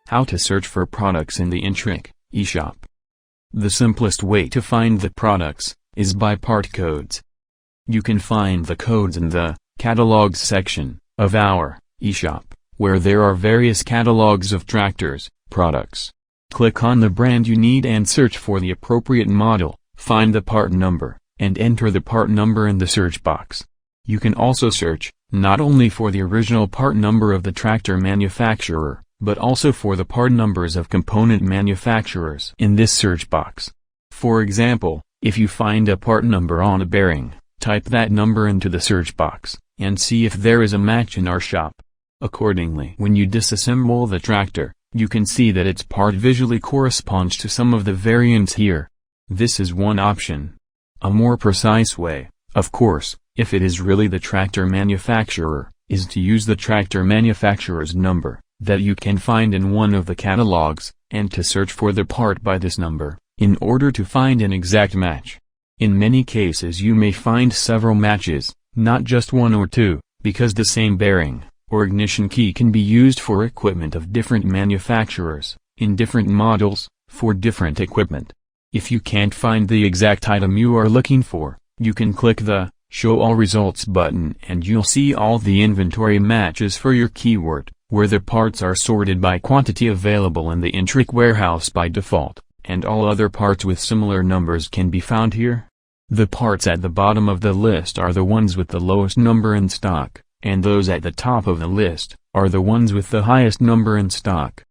How to search for products in the INTRAC E-shop. The simplest way to find the products is by part codes. You can find the codes in the Catalogs section of our eShop, where there are various catalogs of tractors products. Click on the brand you need and search for the appropriate model, find the part number, and enter the part number in the search box. You can also search, not only for the original part number of the tractor manufacturer, but also for the part numbers of component manufacturers in this search box. For example, if you find a part number on a bearing, type that number into the search box, and see if there is a match in our shop. Accordingly, when you disassemble the tractor, you can see that its part visually corresponds to some of the variants here. This is one option. A more precise way, of course, if it is really the tractor manufacturer, is to use the tractor manufacturer's number that you can find in one of the catalogs, and to search for the part by this number, in order to find an exact match. In many cases you may find several matches, not just one or two, because the same bearing or ignition key can be used for equipment of different manufacturers, in different models, for different equipment. If you can't find the exact item you are looking for, you can click the Show All Results button and you'll see all the inventory matches for your keyword, where the parts are sorted by quantity available in the INTRAC warehouse by default, and all other parts with similar numbers can be found here. The parts at the bottom of the list are the ones with the lowest number in stock, and those at the top of the list are the ones with the highest number in stock.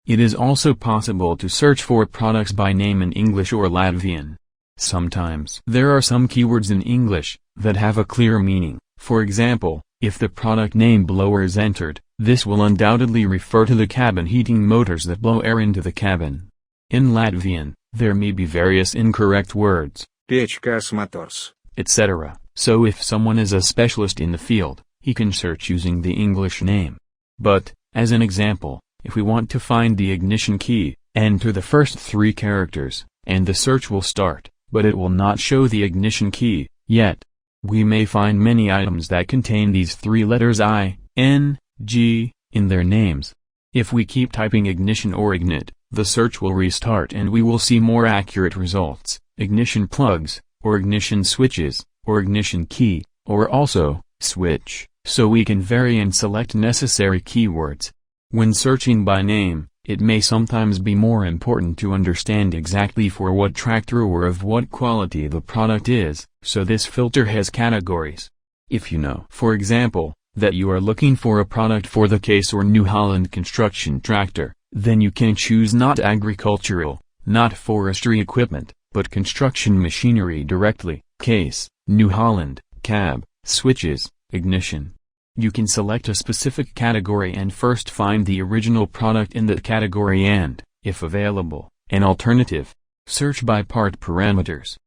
It is also possible to search for products by name in English or Latvian. Sometimes there are some keywords in English that have a clear meaning. For example, if the product name blower is entered, this will undoubtedly refer to the cabin heating motors that blow air into the cabin. In Latvian, there may be various incorrect words, Piečkas motors, etc. So if someone is a specialist in the field, he can search using the English name. But, as an example, if we want to find the ignition key, enter the first 3 characters, and the search will start, but it will not show the ignition key yet. We may find many items that contain these 3 letters I, N, G, in their names. If we keep typing ignition or ignit, the search will restart and we will see more accurate results, ignition plugs, or ignition switches, or ignition key, or also, switch, so we can vary and select necessary keywords. When searching by name, it may sometimes be more important to understand exactly for what tractor or of what quality the product is, so this filter has categories. If you know, for example, that you are looking for a product for the Case or New Holland construction tractor, then you can choose not agricultural, not forestry equipment, but construction machinery directly, Case, New Holland, cab, switches, ignition. You can select a specific category and first find the original product in that category and, if available, an alternative. Search by part parameters.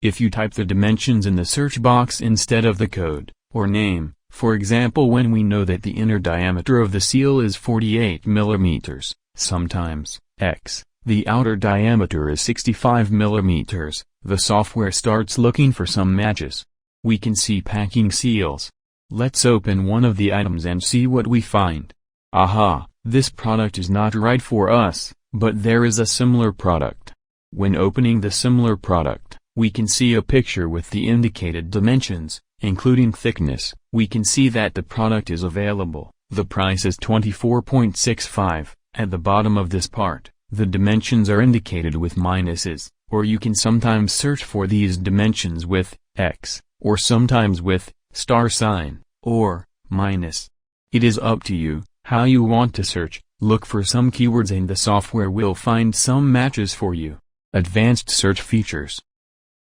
If you type the dimensions in the search box instead of the code, or name, for example when we know that the inner diameter of the seal is 48 mm, sometimes, X, the outer diameter is 65 mm, the software starts looking for some matches. We can see packing seals. Let's open one of the items and see what we find. Aha, this product is not right for us, but there is a similar product. When opening the similar product, we can see a picture with the indicated dimensions, including thickness. We can see that the product is available. The price is 24.65. At the bottom of this part, the dimensions are indicated with minuses, or you can sometimes search for these dimensions with X, or sometimes with star sign, or minus. It is up to you, how you want to search. Look for some keywords and the software will find some matches for you. Advanced search features.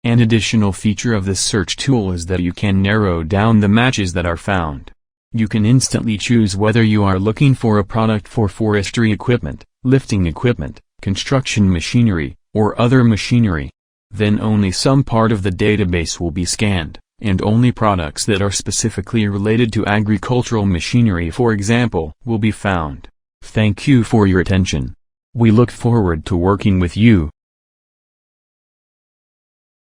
An additional feature of this search tool is that you can narrow down the matches that are found. You can instantly choose whether you are looking for a product for forestry equipment, lifting equipment, construction machinery, or other machinery. Then only some part of the database will be scanned, and only products that are specifically related to agricultural machinery, for example, will be found. Thank you for your attention. We look forward to working with you.